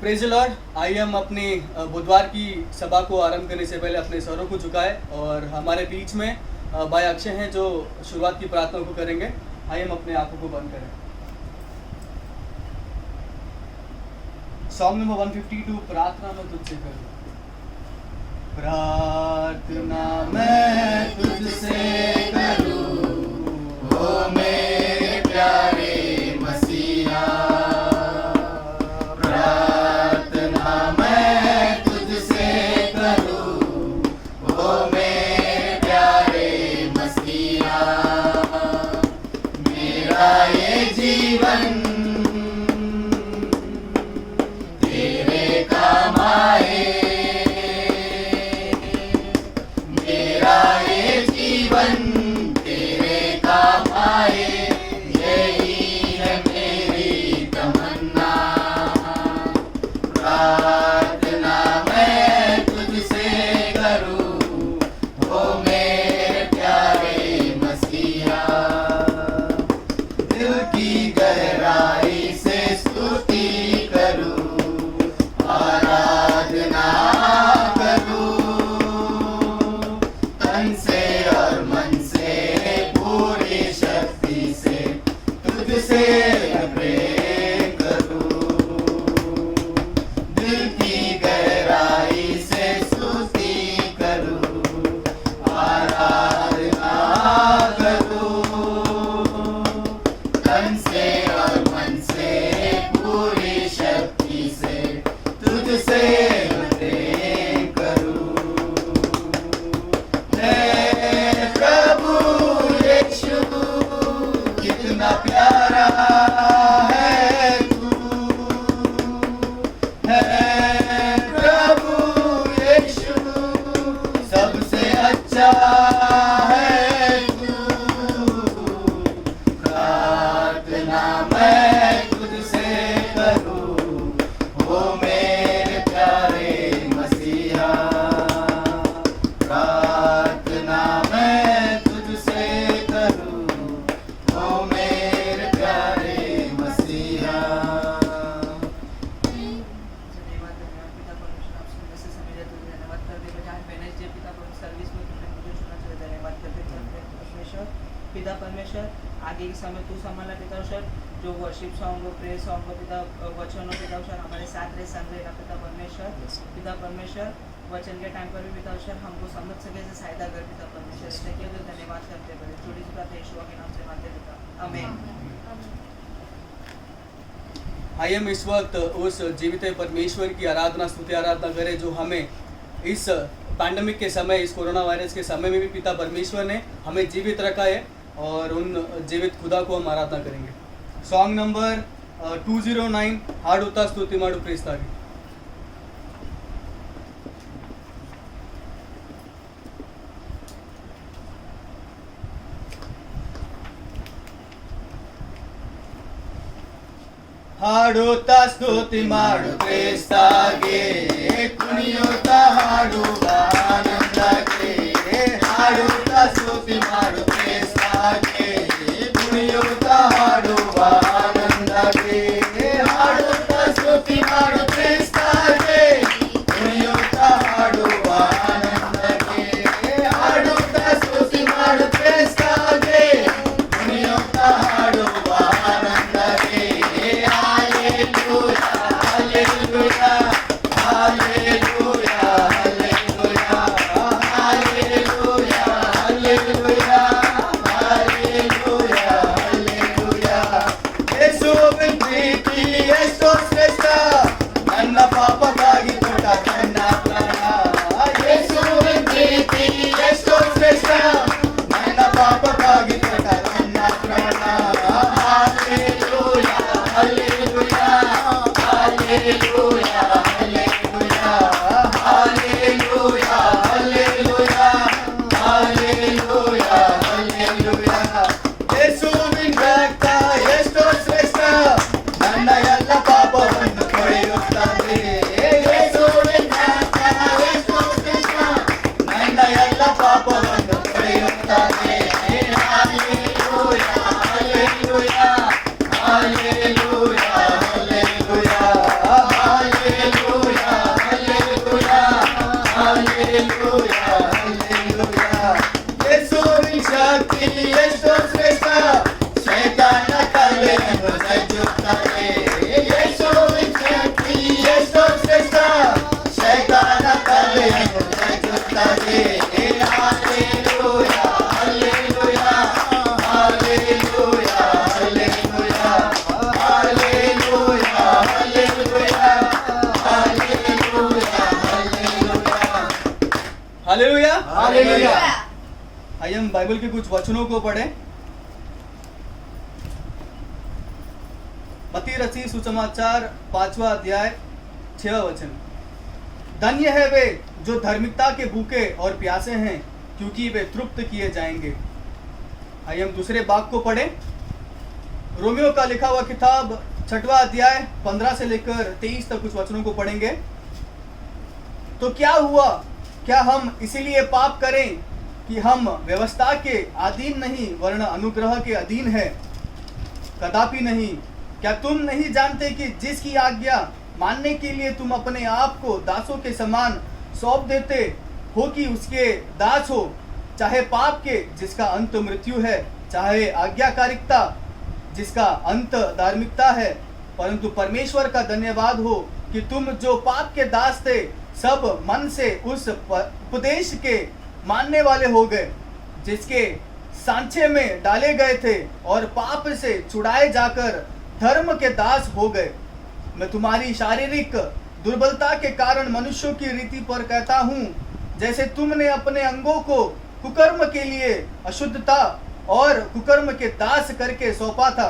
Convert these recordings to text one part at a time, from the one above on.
Praise the Lord. आइए हम अपनी बुधवार की सभा को आरंभ करने से पहले अपने स्वरों को झुकाएं और हमारे बीच में भाई अक्षय हैं जो शुरुआत की प्रार्थना को करेंगे। आइए हम अपने आंखों को बंद करें। सॉन्ग नंबर 152, प्रार्थना मैं तुझसे करूं। प्रार्थना मैं तुझसे करूं, ओ मेरे प्यारे मसीहा। प्रार्थना मैं तुझसे करूं, ओ मेरे प्यारे मसीहा। मेरा ये जीवन तेरे काम आए, मेरा ये जीवन तेरे काम आए, यही है मेरी तमन्ना। प्रार्थना मैं तुझसे करूं, ओ मेरे प्यारे मसीहा। दिल की गहराई से स्तुति करूं, आराधना करूं, तन से और मन से पूरी शक्ति से तुझसे प्रेम करूं। दिल की गहराई से स्तुति करूं, आराधना करूं, तन से और मन से पूरी शक्ति से तुझसे प्रेम करूं। हे प्रभु यीशु, कितना प्यारा है तू। हे प्रभु यीशु, सबसे अच्छा है तू। प्रार्थना मैं तुझसे करूं, ओ मेरे प्यारे मसीहा। प्रार्थना मैं तुझसे करूं, ओ मेरे प्यारे मसीहा। पिता परमेश्वर, आगे के समय तू संभालना पिता परमेश्वर, जो वर्शिप सॉन्ग हो, प्रेयर सॉन्ग हो पिता, वचन हो पिता परमेश्वर, हमारे साथ रहे संग रहेगा पिता परमेश्वर। पिता परमेश्वर, वचन के टाइम पर भी पिता परमेश्वर हमको समझ सके से सहायता कर पिता परमेश्वर। इसके लिए तो धन्यवाद करते बड़े छोटी सी बात यीशु के नाम से मानते पिता, आमीन। आइए हम इस वक्त उस जीवित परमेश्वर की आराधना स्तुति आराधना करें जो हमें इस पैंडेमिक के समय, इस कोरोना वायरस के समय में भी पिता परमेश्वर ने हमें जीवित रखा है और उन जीवित खुदा को हम आराधना करेंगे। सॉन्ग नंबर 209, हाडुत्ता स्तुति माडु क्रिस्तागी। ಹಾಡುತ್ತಾ ಸ್ತುತಿ ಮಾಡು ಕ್ರಿಸ್ತಾಗೆ, ಕುಣಿಯುತ್ತಾ ಹಾಡುವ ಆನಂದಕ್ಕೆ। ಹಾಡುತ್ತಾ ಸ್ತುತಿ ಮಾಡು ಕ್ರಿಸ್ತಾಗೆ, ಕುಣಿಯುತ್ತಾ ಹಾಡುವ ಆನಂದಕ್ಕೆ। ಹಾಡುತ್ತಾ ಸ್ತುತಿ ಮಾಡು ಕ್ರಿಸ್ತಾಗೆ, ಕುಣಿಯುತ್ತಾ ಹಾಡುವ ಆನಂದಕ್ಕೆ। ಹಾಡುತ್ತಾ ಸ್ತುತಿ ಮಾಡು ಕ್ರಿಸ್ತಾಗೆ, ಕುಣಿಯುತ್ತಾ ಹಾಡುವ ಆನಂದಕ್ಕೆ। Hallelujah, hallelujah, hallelujah, hallelujah, hallelujah, ಶಕ್ತಿ ಎಷ್ಟು ಶ್ರೇಷ್ಠ ಶೈತಾನ ತಲೆಯನ್ನು ಸಜ್ಜುತ್ತದೆ ಯೇಸುವಿನ ಶಕ್ತಿ ಎಷ್ಟು ಶ್ರೇಷ್ಠ ಶೈತಾನ ತಲೆಯನ್ನು ಸಜ್ಜುತ್ತದೆ Hallelujah, hallelujah, hallelujah, hallelujah, hallelujah, hallelujah, hallelujah, hallelujah. hallelujah. आइए हम बाइबल के कुछ वचनों को पढ़ें। मत्ती रची सुसमाचार 5वां अध्याय 6वां वचन। धन्य है वे जो धार्मिकता के भूखे और प्यासे हैं, क्योंकि वे तृप्त किए जाएंगे। आइए हम दूसरे भाग को पढ़ें। रोमियो का लिखा हुआ किताब 6वां अध्याय 15 से लेकर 23 तक कुछ वचनों को पढ़ेंगे। तो क्या हुआ, क्या हम इसीलिए पाप करें कि हम व्यवस्था के अधीन नहीं वरन अनुग्रह के अधीन है? कदापि नहीं। क्या तुम नहीं जानते कि जिसकी आज्ञा मानने के लिए तुम अपने आप को दासों के समान सौंप देते हो कि उसके दास हो, चाहे पाप के जिसका अंत मृत्यु है, चाहे आज्ञाकारिकता जिसका अंत धार्मिकता है, परंतु परमेश्वर का धन्यवाद हो कि तुम जो पाप के दास थे सब मन से उस उपदेश के मानने वाले हो गए जिसके सांचे में डाले गए थे और पाप से छुड़ाए जाकर धर्म के दास हो गए। मैं तुम्हारी शारीरिक दुर्बलता के कारण मनुष्यों की रीति पर कहता हूँ, जैसे तुमने अपने अंगों को कुकर्म के लिए अशुद्धता और कुकर्म के दास करके सौंपा था,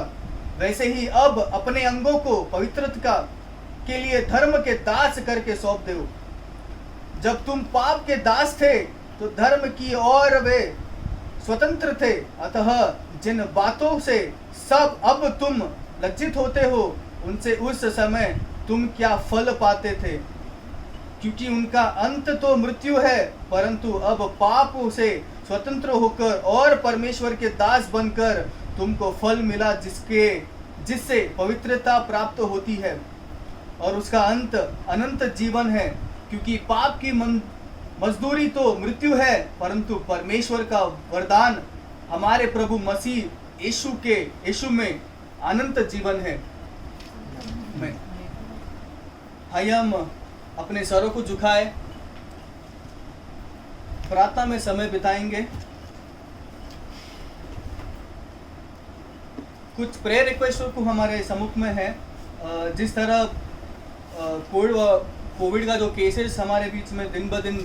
वैसे ही अब अपने अंगों को पवित्रता के लिए धर्म के दास करके सौंप दो। जब तुम पाप के दास थे तो धर्म की ओर वे स्वतंत्र थे, अतः जिन बातों से सब अब तुम लज्जित होते हो उनसे उस समय तुम क्या फल पाते थे, क्योंकि उनका अंत तो मृत्यु है, परंतु अब पाप से स्वतंत्र होकर और परमेश्वर के दास बनकर तुमको फल मिला जिससे पवित्रता प्राप्त होती है और उसका अंत अनंत जीवन है। क्योंकि पाप की मजदूरी तो मृत्यु है, परंतु परमेश्वर का वरदान हमारे प्रभु मसीह यीशु में अनंत जीवन है। आइए हम अपने सरों को झुकाए प्रार्थना में समय बिताएंगे। कुछ प्रेयर रिक्वेस्टों को हमारे सम्मुख में है। जिस तरह कोविड का जो केसेस हमारे बीच में दिन ब दिन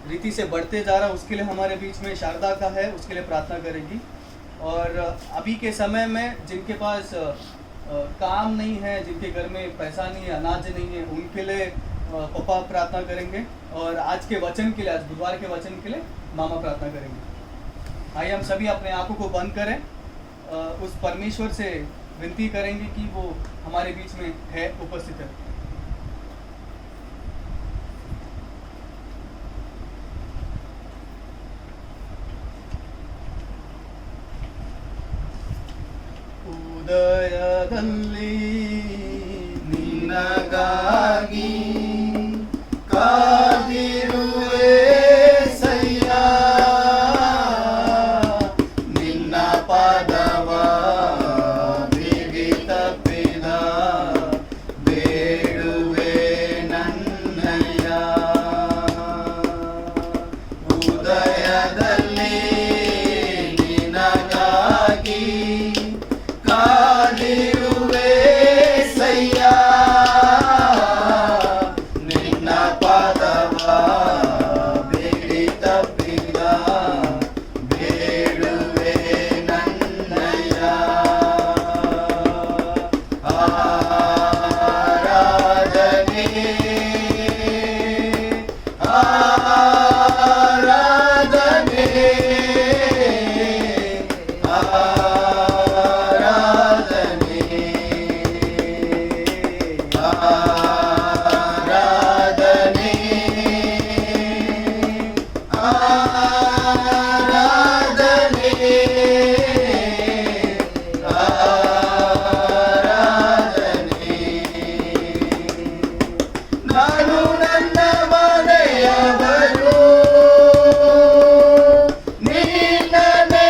रीति से बढ़ते जा रहा है, उसके लिए हमारे बीच में शारदा का है, उसके लिए प्रार्थना करेगी। और अभी के समय में जिनके पास काम नहीं है, जिनके घर में पैसा नहीं है, अनाज नहीं है, उनके लिए पापा प्रार्थना करेंगे। और आज के वचन के लिए, आज बुधवार के वचन के लिए मामा प्रार्थना करेंगे। आइए हम सभी अपने आंखों को बंद करें, उस परमेश्वर से विनती करेंगे कि वो हमारे बीच में है, उपस्थित है। ಉದಯದಲ್ಲಿ ನಿನಗಾಗಿ ಕಾದಿರುವೆ ಸಯ್ಯ, ನಿನ್ನ ಪಾದವ ಬಿಡಿತಪ್ಪಿದ ಬೇಡುವೆ ನನ್ನಯ್ಯ. ಉದಯದಲ್ಲಿ ನಿನಗಾಗಿ ಕಾದಿರುವೆ ಸಯ್ಯ, ನಿನ್ನ ಪಾದವ ಬಿಡಿತಪ್ಪಿದ ಬೇಡುವೆ ನನ್ನಯ್ಯ. ಆರಾಧನೆ ಆರಾಧನೆ ನಾನು ನನ್ನ ಮನೆಯವರು ನಿನ್ನನ್ನೇ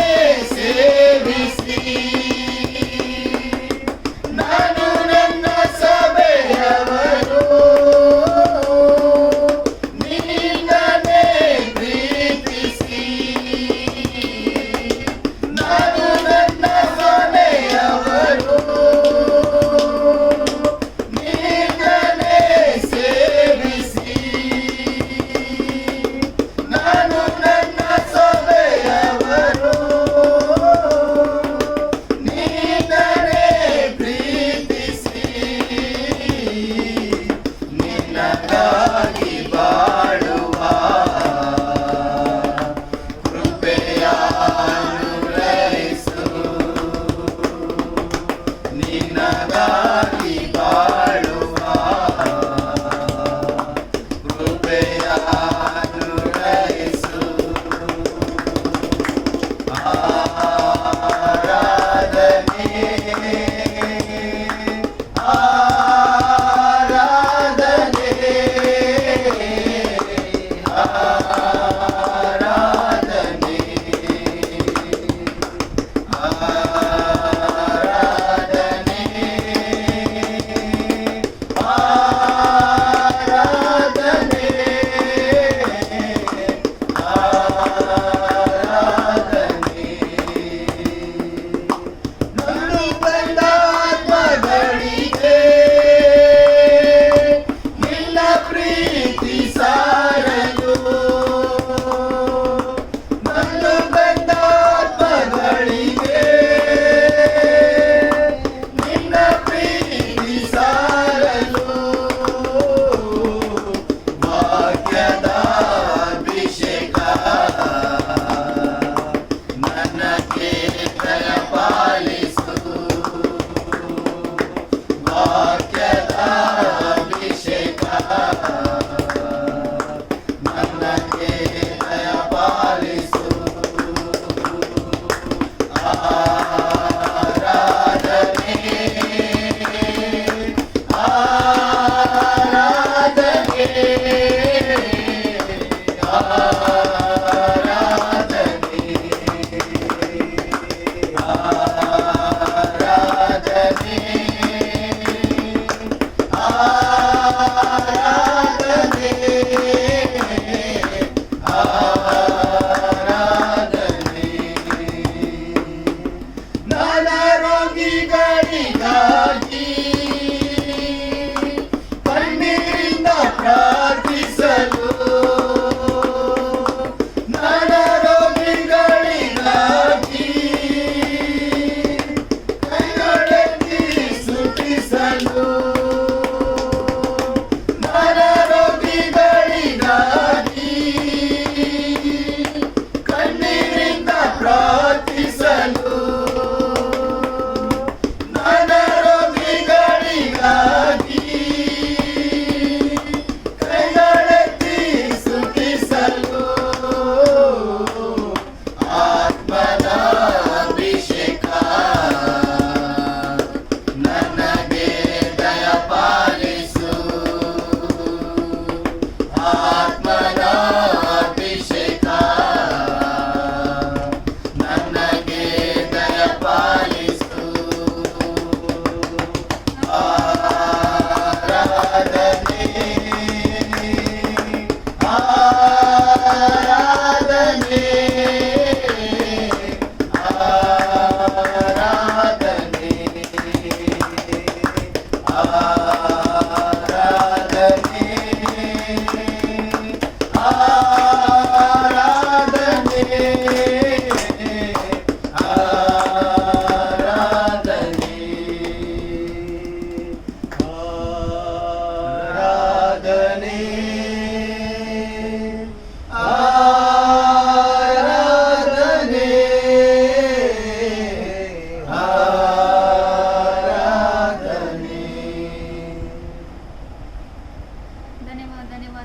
ರೋಗಿಗಳಿಗಾಗಿ ಕಣ್ಣೀರಿಂದ ಪ್ರಾರ್ಥಿಸಲು ನರ ರೋಗಿಗಳಿಗಾಗಿ ಕೈಗಳೆತ್ತಿ ಸ್ತುತಿಸಲು ನರ ರೋಗಿಗಳಿಗಾಗಿ ಕಣ್ಣೀರಿಂದ ಪ್ರಾರ್ಥಿಸಲು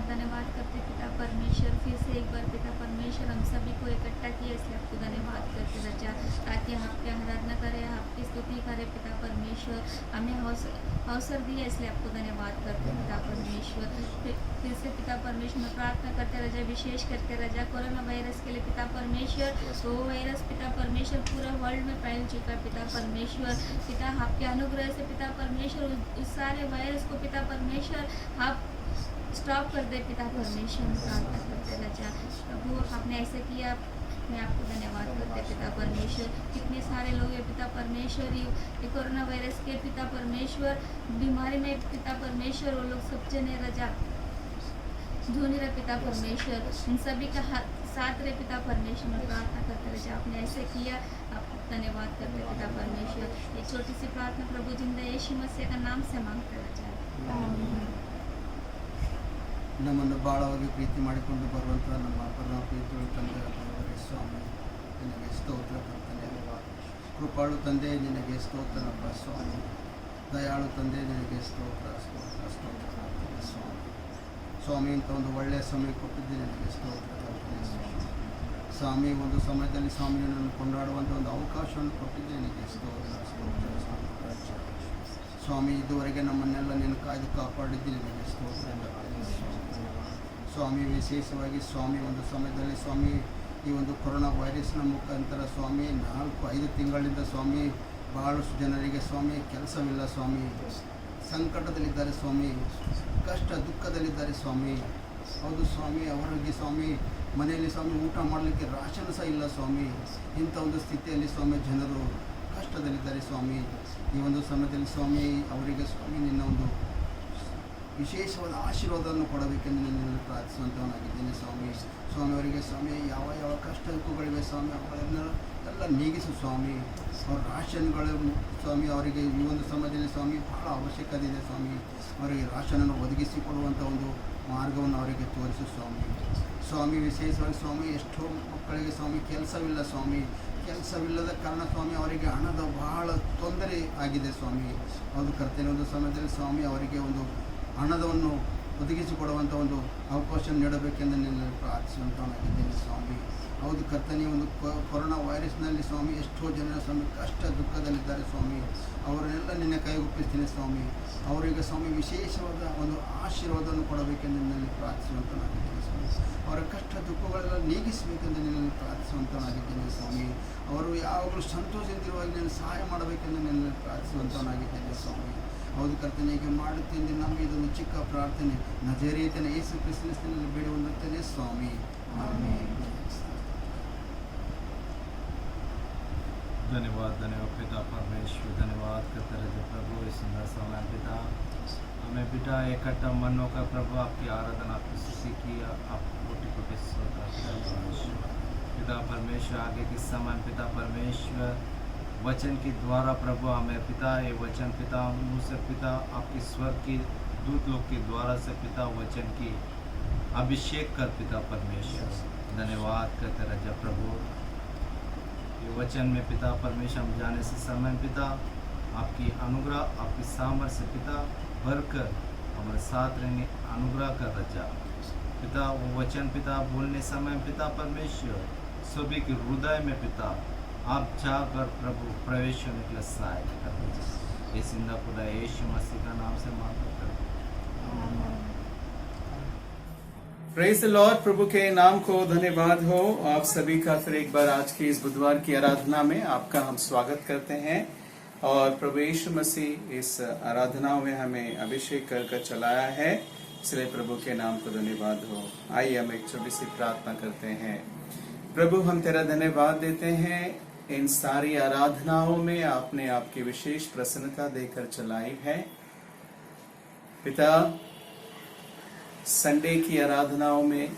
धन्यवाद करते पिता परमेश्वर। फिर से एक बार पिता परमेश्वर हम सभी को इकट्ठा किए इसलिए आपको धन्यवाद करते रजा, ताकि हम आपकी आराधना करें, आपकी स्तुति करें पिता परमेश्वर। हमें अवसर दिए इसलिए आपको धन्यवाद करते पिता परमेश्वर। फिर से पिता परमेश्वर में प्रार्थना करते रजा, विशेष करके रजा कोरोना वायरस के लिए पिता परमेश्वर। वो वायरस पिता परमेश्वर पूरा वर्ल्ड में फैल चुका है पिता परमेश्वर। पिता आपके अनुग्रह से पिता परमेश्वर उस सारे वायरस को पिता परमेश्वर आप स्टॉप कर दे पिता परमेश्वर में प्रार्थना करते रजा। प्रभु आपने ऐसे किया, मैं आपको धन्यवाद करते पिता परमेश्वर। कितने सारे लोग हैं पिता परमेश्वर ये कोरोना वायरस के पिता परमेश्वर बीमारी में पिता परमेश्वर वो लोग सब जने रजा धोनी रहे पिता परमेश्वर। इन सभी का साथ रहे पिता परमेश्वर में प्रार्थना करते रजा। आपने ऐसे किया, आपको धन्यवाद करते पिता परमेश्वर। एक छोटी सी प्रार्थना प्रभु जिंदा यीशु मसीह का नाम से मांगते रजा। ನಮ್ಮನ್ನು ಭಾಳವಾಗಿ ಪ್ರೀತಿ ಮಾಡಿಕೊಂಡು ಬರುವಂಥ ನಮ್ಮ ಪರಮ ಪ್ರೀತಿಯ ತಂದೆ ಸ್ವಾಮಿ, ನಿನಗೆ ಸ್ತೋತ್ರ ಕರ್ತನೆ. ಕೃಪಾಳು ತಂದೆ ನಿನಗೆ ಸ್ತೋತ್ರನಪ್ಪ ಸ್ವಾಮಿ. ದಯಾಳು ತಂದೆ ನಿನಗೆ ಸ್ತೋತ್ರ ಸ್ತೋತ್ರ ಸ್ತೋತ್ರ ಕರ್ತನೆ ಸ್ವಾಮಿ. ಸ್ವಾಮಿ ಇಂಥ ಒಂದು ಒಳ್ಳೆಯ ಸಮಯ ಕೊಟ್ಟಿದ್ದೆ ನಿನಗೆ ಸ್ತೋತ್ರ ಕರ್ತನೆ ಸ್ವಾಮಿ. ಸ್ವಾಮಿ ಒಂದು ಸಮಯದಲ್ಲಿ ಸ್ವಾಮಿ ನನ್ನನ್ನು ಕೊಂಡಾಡುವಂಥ ಒಂದು ಅವಕಾಶವನ್ನು ಕೊಟ್ಟಿದ್ದೆ ನಿನಗೆ ಸ್ತೋತ್ರ ಸ್ತೋತ್ರ ಸ್ವಾಮಿ. ಸ್ವಾಮಿ ಇದುವರೆಗೆ ನಮ್ಮನ್ನೆಲ್ಲ ನೀನು ಕಾಯ್ದು ಕಾಪಾಡಿದ್ದೆ ನಿನಗೆ ಸ್ತೋತ್ರ ಸ್ವಾಮಿ. ವಿಶೇಷವಾಗಿ ಸ್ವಾಮಿ ಒಂದು ಸಮಯದಲ್ಲಿ ಸ್ವಾಮಿ ಈ ಒಂದು ಕೊರೋನಾ ವೈರಸ್ನ ಮುಖಾಂತರ ಸ್ವಾಮಿ 4-5 ತಿಂಗಳಿಂದ ಸ್ವಾಮಿ ಬಹಳಷ್ಟು ಜನರಿಗೆ ಸ್ವಾಮಿ ಕೆಲಸವಿಲ್ಲ ಸ್ವಾಮಿ, ಸಂಕಟದಲ್ಲಿದ್ದಾರೆ ಸ್ವಾಮಿ, ಕಷ್ಟ ದುಃಖದಲ್ಲಿದ್ದಾರೆ ಸ್ವಾಮಿ. ಹೌದು ಸ್ವಾಮಿ, ಅವರಿಗೆ ಸ್ವಾಮಿ ಮನೆಯಲ್ಲಿ ಸ್ವಾಮಿ ಊಟ ಮಾಡಲಿಕ್ಕೆ ರಾಶನ್ ಸಹ ಇಲ್ಲ ಸ್ವಾಮಿ. ಇಂಥ ಒಂದು ಸ್ಥಿತಿಯಲ್ಲಿ ಸ್ವಾಮಿ ಜನರು ಕಷ್ಟದಲ್ಲಿದ್ದಾರೆ ಸ್ವಾಮಿ. ಈ ಒಂದು ಸಮಯದಲ್ಲಿ ಸ್ವಾಮಿ ಅವರಿಗೆ ಸ್ವಾಮಿ ನಿನ್ನ ಒಂದು ವಿಶೇಷವಾದ ಆಶೀರ್ವಾದವನ್ನು ಕೊಡಬೇಕೆಂದು ನಿನ್ನನ್ನು ಪ್ರಾರ್ಥಿಸುವಂಥವನಾಗಿದ್ದೇನೆ ಸ್ವಾಮಿ. ಸ್ವಾಮಿ ಅವರಿಗೆ ಸ್ವಾಮಿ ಯಾವ ಯಾವ ಕಷ್ಟ ದುಃಖಗಳಿವೆ ಸ್ವಾಮಿ ಅವುಗಳನ್ನೆಲ್ಲ ನೀಗಿಸು ಸ್ವಾಮಿ. ಅವ್ರ ರಾಶನ್ಗಳು ಸ್ವಾಮಿ ಅವರಿಗೆ ಈ ಒಂದು ಸಮಯದಲ್ಲಿ ಸ್ವಾಮಿ ಬಹಳ ಅವಶ್ಯಕತೆ ಇದೆ ಸ್ವಾಮಿ. ಅವರಿಗೆ ರಾಶನನ್ನು ಒದಗಿಸಿಕೊಡುವಂಥ ಒಂದು ಮಾರ್ಗವನ್ನು ಅವರಿಗೆ ತೋರಿಸು ಸ್ವಾಮಿ. ಸ್ವಾಮಿ ವಿಶೇಷವಾಗಿ ಸ್ವಾಮಿ ಎಷ್ಟೋ ಮಕ್ಕಳಿಗೆ ಸ್ವಾಮಿ ಕೆಲಸವಿಲ್ಲ ಸ್ವಾಮಿ. ಕೆಲಸವಿಲ್ಲದ ಕಾರಣ ಸ್ವಾಮಿ ಅವರಿಗೆ ಹಣದ ಬಹಳ ತೊಂದರೆ ಆಗಿದೆ ಸ್ವಾಮಿ. ಹೌದು ಕರ್ತನೆ, ಒಂದು ಸಮಯದಲ್ಲಿ ಸ್ವಾಮಿ ಅವರಿಗೆ ಒಂದು ಹಣದವನ್ನು ಒದಗಿಸಿಕೊಡುವಂಥ ಒಂದು ಅವಕಾಶ ನೀಡಬೇಕೆಂದು ನಿನ್ನಲ್ಲಿ ಪ್ರಾರ್ಥಿಸುವಂಥವನಾಗಿದ್ದೇನೆ ಸ್ವಾಮಿ. ಹೌದು ಕರ್ತನೆ, ಒಂದು ಕೊರೋನಾ ವೈರಸ್ನಲ್ಲಿ ಸ್ವಾಮಿ ಎಷ್ಟೋ ಜನ ಸ್ವಾಮಿ ಕಷ್ಟ ದುಃಖದಲ್ಲಿದ್ದಾರೆ ಸ್ವಾಮಿ. ಅವರನ್ನೆಲ್ಲ ನಿನ್ನ ಕೈಗೊಪ್ಪಿಸ್ತೀನಿ ಸ್ವಾಮಿ. ಅವರಿಗೆ ಸ್ವಾಮಿ ವಿಶೇಷವಾದ ಒಂದು ಆಶೀರ್ವಾದವನ್ನು ಕೊಡಬೇಕೆಂದು ನಿನ್ನಲ್ಲಿ ಪ್ರಾರ್ಥಿಸುವಂಥವನಾಗಿದ್ದೇನೆ ಸ್ವಾಮಿ. ಅವರ ಕಷ್ಟ ದುಃಖಗಳೆಲ್ಲ ನೀಗಿಸಬೇಕೆಂದು ನಿನ್ನಲ್ಲಿ ಪ್ರಾರ್ಥಿಸುವಂಥವನಾಗಿದ್ದೇನೆ ಸ್ವಾಮಿ. ಅವರು ಯಾವಾಗಲೂ ಸಂತೋಷದಿಂದಿರುವಾಗ ನೀನು ಸಹಾಯ ಮಾಡಬೇಕೆಂದು ನಿನ್ನಲ್ಲಿ ಪ್ರಾರ್ಥಿಸುವಂಥವನಾಗಿದ್ದೇನೆ ಸ್ವಾಮಿ. ಹೌದು ಕರ್ತನೆ, ಹೀಗೆ ಮಾಡುತ್ತೇನೆ ನಮಗೆ ಇದೊಂದು ಚಿಕ್ಕ ಪ್ರಾರ್ಥನೆ ನಜರೇತಿನ ಯೇಸು ಕ್ರಿಸ್ತನಲ್ಲಿ ಬೇಡುವಂತೆ ಸ್ವಾಮಿ, ಆಮೆನ್. धन्यवाद धन्यवाद पिता परमेश्वर, धन्यवाद करते रहे प्रभु इस सुंदर समय पिता। हमें पिता इकट्ठा मनों का प्रभु आपकी आराधना आपकी स्तुति की आप कोटि कोटि स्तोत्र पिता परमेश्वर। आगे के समय पिता परमेश्वर वचन के द्वारा प्रभु हमें पिता ये वचन पिता मुँह से पिता आपके स्वर की दूत लोग के द्वारा से पिता वचन की अभिषेक कर पिता परमेश्वर। धन्यवाद करते रहे प्रभु ये वचन में पिता परमेश्वर हम जाने से समय पिता आपकी अनुग्रह आपकी सामर्थ्य पिता भरकर हमारे साथ रहने अनुग्रह कर रजा पिता। वो वचन पिता बोलने समय पिता परमेश्वर सभी के हृदय में पिता आप जाकर प्रभु प्रवेश होने के लिए सहायता कर रजा। ये सिंदा खुदा यीशु मसीह का नाम से मांगता करते। Praise the Lord. प्रभु के नाम को धन्यवाद हो। आप सभी का फिर एक बार आज की इस बुधवार की आराधना में आपका हम स्वागत करते हैं और प्रभु यीशु मसीह इस आराधनाओं में हमें अभिषेक कर चलाया है, इसलिए प्रभु के नाम को धन्यवाद हो। आइए हम एक छोटी सी प्रार्थना करते हैं। प्रभु हम तेरा धन्यवाद देते हैं, इन सारी आराधनाओं में आपने आपकी विशेष प्रसन्नता देकर चलाई है पिता। संडे की आराधनाओं में,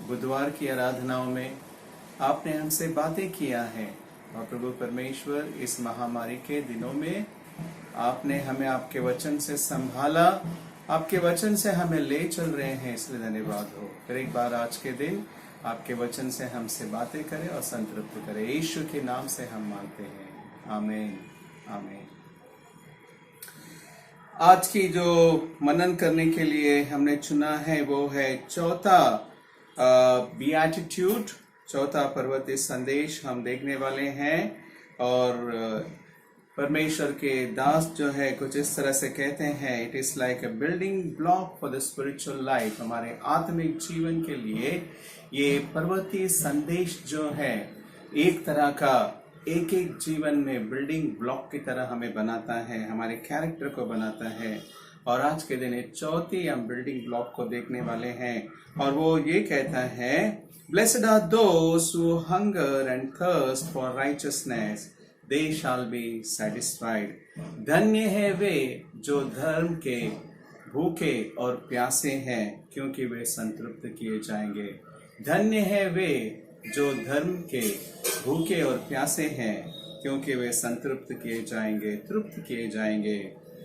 बुधवार की आराधनाओं में आपने हमसे बातें किया है और प्रभु परमेश्वर इस महामारी के दिनों में आपने हमें आपके वचन से संभाला, आपके वचन से हमें ले चल रहे हैं, इसलिए धन्यवाद हो। फिर एक बार आज के दिन आपके वचन से हमसे बातें करें और संतृप्त करें। यीशु के नाम से हम मांगते हैं, आमीन आमीन। आज की जो मनन करने के लिए हमने चुना है वो है चौथा बीएटिट्यूड, चौथा पर्वतीय संदेश हम देखने वाले हैं। और परमेश्वर के दास जो है कुछ इस तरह से कहते हैं, it is like a building block for the spiritual life. हमारे आत्मिक जीवन के लिए ये पर्वतीय संदेश जो है एक तरह का एक एक जीवन में बिल्डिंग ब्लॉक की तरह हमें बनाता है, हमारे कैरेक्टर को बनाता है। और आज के दिन चौथी हम बिल्डिंग ब्लॉक को देखने वाले हैं और वो ये कहता है, blessed are those who hunger and thirst for righteousness, they shall be satisfied. धन्य है वे जो धर्म के भूखे और प्यासे हैं, क्योंकि वे संतृप्त किए जाएंगे। धन्य है वे जो धर्म के भूखे और प्यासे हैं, क्योंकि वे संतृप्त किए जाएंगे, तृप्त किए जाएंगे।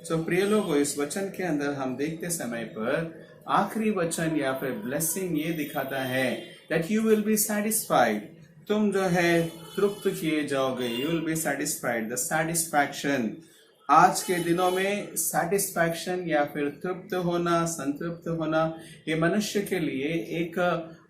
सो प्रिय लोगों, इस वचन के अंदर हम देखते समय पर आखिरी वचन या फिर ब्लेसिंग ये दिखाता है that you will be satisfied. तुम जो है तृप्त किए जाओगे, you will be satisfied. The satisfaction, आज के दिनों में सेटिस्फैक्शन या फिर तृप्त होना, संतृप्त होना, ये मनुष्य के लिए एक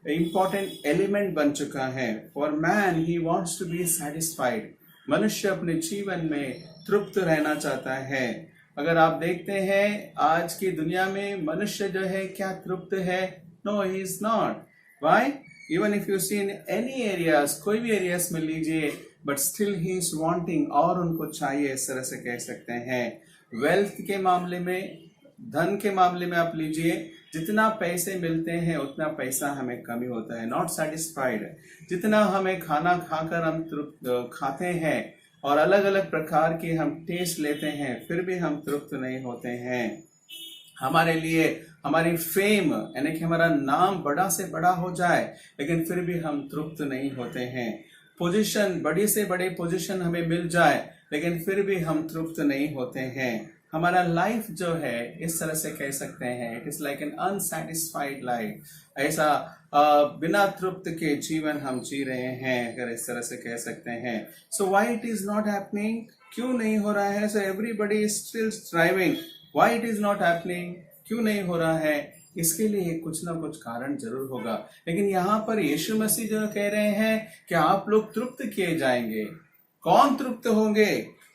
इम्पॉर्टेंट एलिमेंट बन चुका है। For man he wants to be satisfied. मनुष्य अपने जीवन में तृप्त रहना चाहता है। अगर आप देखते हैं आज की दुनिया में मनुष्य जो है क्या तृप्त है? No, he is not. Why? Even if you see in any areas, कोई भी एरियाज में लीजिए, but still he is wanting, और उनको चाहिए, इस तरह से कह सकते हैं। वेल्थ के मामले में, धन के मामले में आप लीजिए, जितना पैसे मिलते हैं उतना पैसा हमें कमी होता है, नॉट सेटिस्फाइड। जितना हमें खाना खाकर हम खाते हैं और अलग अलग प्रकार के हम टेस्ट लेते हैं, फिर भी हम तृप्त नहीं होते हैं। हमारे लिए हमारी फेम यानी कि हमारा नाम बड़ा से बड़ा हो जाए, लेकिन फिर भी हम तृप्त नहीं होते हैं। पोजीशन, बड़ी से बड़े पोजीशन हमें मिल जाए, लेकिन फिर भी हम तृप्त नहीं होते हैं। हमारा लाइफ जो है इस तरह से कह सकते हैं, it is like an unsatisfied life. ऐसा बिना तृप्त के जीवन हम जी रहे हैं, अगर इस तरह से कह सकते हैं। So why it is not happening? क्यों नहीं हो रहा है? So everybody is still striving. Why it is not happening? क्यों नहीं हो रहा है? इसके लिए कुछ ना कुछ कारण जरूर होगा। लेकिन यहाँ पर यीशु मसीह जो कह रहे हैं कि आप लोग तृप्त किए जाएंगे। कौन तृप्त होंगे?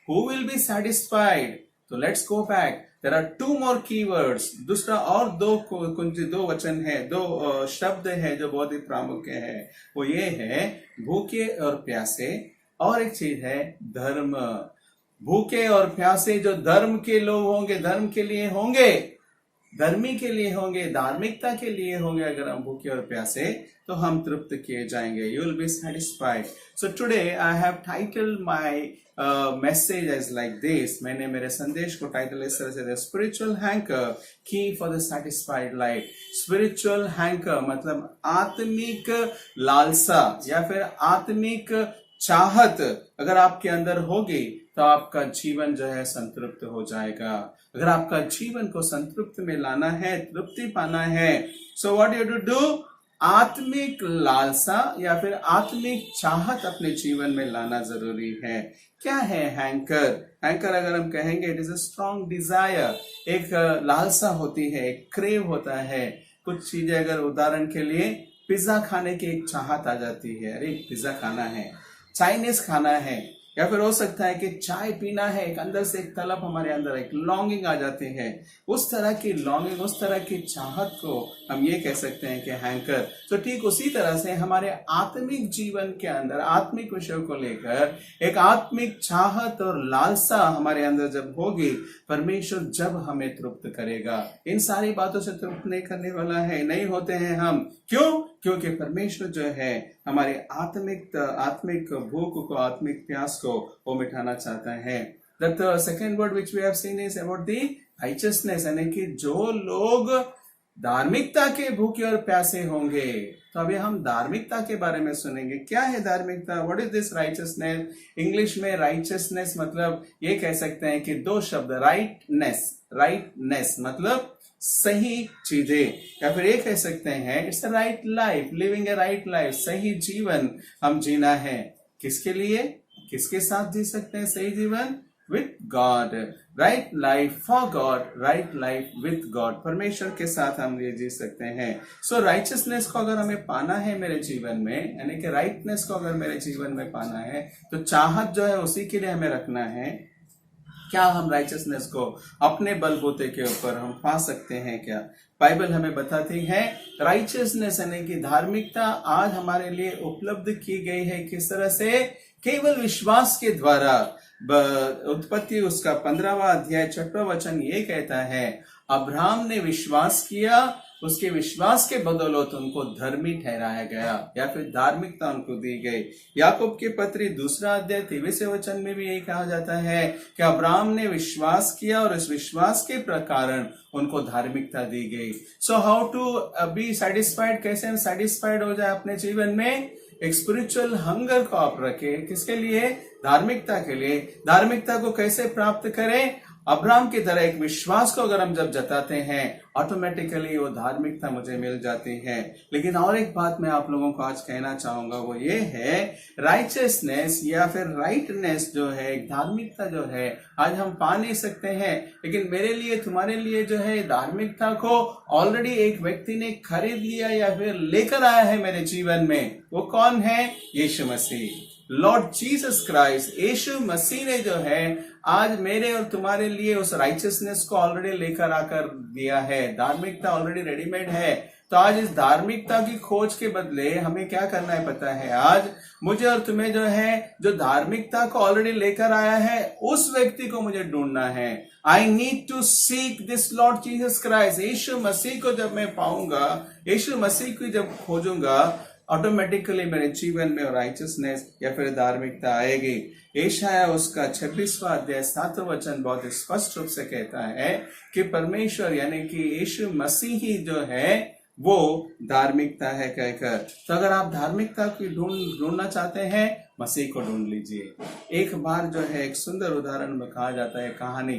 Who will be satisfied? तो let's go back. There are two more keywords. दूसरा और दो वचन है, दो शब्द है जो बहुत ही प्रामुख्य है। वो ये है भूखे और प्यासे, और एक चीज है धर्म। भूखे और प्यासे जो धर्म के लोग होंगे, धर्म के लिए होंगे, धर्मी के लिए होंगे, धार्मिकता के लिए होंगे, अगर हम भूखे और प्यासे तो हम तृप्त किए जाएंगे. You will be satisfied. So today I have titled my message as like this. मैंने मेरे संदेश को टाइटल इस तरह से दिया, स्पिरिचुअल हैंकर की for the satisfied life. Spiritual hanker मतलब आत्मिक लालसा या फिर आत्मिक चाहत अगर आपके अंदर होगी तो आपका जीवन जो है संतृप्त हो जाएगा. अगर आपका जीवन को संतृप्त में लाना है, तृप्ति पाना है, so what you to do, आत्मिक लालसा या फिर आत्मिक चाहत अपने जीवन में लाना जरूरी है. क्या है हैंकर? हैंकर अगर हम कहेंगे, it is a strong Dzire. एक लालसा होती है, एक क्रेव होता है. कुछ चीजें अगर उदाहरण के लिए पिज्जा खाने की एक चाहत आ जाती है, अरे पिज्जा खाना है, चाइनीज खाना है, या फिर हो सकता है कि चाय पीना है, एक अंदर से एक तलब हमारे अंदर एक लॉन्गिंग आ जाती है. उस तरह की लॉन्गिंग, उस तरह की चाहत को हम ये कह सकते हैं कि हैंकर. तो ठीक उसी तरह से हमारे आत्मिक जीवन के अंदर आत्मिक विषयों को लेकर एक आत्मिक चाहत और लालसा हमारे अंदर जब होगी, परमेश्वर जब हमें तृप्त करेगा. इन सारी बातों से तृप्त नहीं करने वाला है, नहीं होते हैं हम. क्यों? क्योंकि परमेश्वर जो है हमारे आत्मिक भूख को, आत्मिक प्यास को वो मिटाना चाहता है. The second word which we have seen is about the righteousness, यानी कि जो लोग धार्मिकता के भूखे और प्यासे होंगे. तो अभी हम धार्मिकता के बारे में सुनेंगे. क्या है धार्मिकता? What is this richness? English में राइचसनेस मतलब ये कह सकते हैं कि दो शब्द, राइटनेस मतलब सही चीजें, या फिर ये कह सकते हैं it's a right life, living A right life. सही जीवन हम जीना है. किसके लिए, किसके साथ जी सकते हैं सही जीवन? With God. Right life for God, right life with God. परमेश्वर के साथ हम ये जी सकते हैं. सो राइचसनेस को अगर हमें पाना है मेरे जीवन में, यानी कि राइटनेस को अगर मेरे जीवन में पाना है, तो चाहत जो है उसी के लिए हमें रखना है. क्या हम राइचसनेस को अपने बलबूते के ऊपर हम पा सकते हैं? क्या बाइबल हमें बताती है राइचसनेस यानी कि धार्मिकता आज हमारे लिए उपलब्ध की गई है. किस तरह से? केवल विश्वास के द्वारा. उत्पत्ति उसका 15वां अध्याय 6वां वचन ये कहता है, अब्राहम ने विश्वास किया, उसके विश्वास के बदौलत उनको धर्मी ठहराया गया या फिर धार्मिकता उनको दी गई. याकूब की पत्री 2 अध्याय 23वें वचन में भी यही कहा जाता है कि अब्राहम ने विश्वास किया और इस विश्वास के कारण उनको धार्मिकता दी गई. So how to be satisfied? कैसे हम सेटिस्फाइड हो जाए अपने जीवन में? एक स्पिरिचुअल हंगर को आप रखें. किसके लिए? धार्मिकता के लिए. धार्मिकता को कैसे प्राप्त करें? अब्राहम की तरह एक विश्वास को अगर हम जब जताते हैं, ऑटोमेटिकली वो धार्मिकता मुझे मिल जाती है. लेकिन और एक बात मैं आप लोगों को आज कहना चाहूंगा, वो ये है राइचसनेस या फिर राइटनेस जो है, धार्मिकता जो है, आज हम पा नहीं सकते हैं. लेकिन मेरे लिए, तुम्हारे लिए जो है, धार्मिकता को ऑलरेडी एक व्यक्ति ने खरीद लिया या फिर लेकर आया है मेरे जीवन में. वो कौन है? यीशु मसीह, लॉर्ड जीसस क्राइस्ट. यीशु मसीह ने जो है आज मेरे और तुम्हारे लिए उस राइचसनेस को ऑलरेडी लेकर आकर दिया है. धार्मिकता ऑलरेडी रेडीमेड है. तो आज इस धार्मिकता की खोज के बदले हमें क्या करना है पता है? आज मुझे और तुम्हें जो है, जो धार्मिकता को ऑलरेडी लेकर आया है, उस व्यक्ति को मुझे ढूंढना है. I need to seek this Lord Jesus Christ. यीशु मसीह को जब मैं पाऊंगा, यीशु मसीह को जब खोजूंगा, ऑटोमेटिकली मेरे जीवन में राइचसनेस या फिर धार्मिकता आएगी. यशायाह उसका 26वां अध्याय 7वां वचन बहुत स्पष्ट रूप से कहता है कि परमेश्वर यानी कि यीशु मसीह ही जो है वो धार्मिकता है कहकर. तो अगर आप धार्मिकता की ढूंढना चाहते हैं, मसीह को ढूंढ लीजिए. एक बार जो है एक सुंदर उदाहरण में कहा जाता है कहानी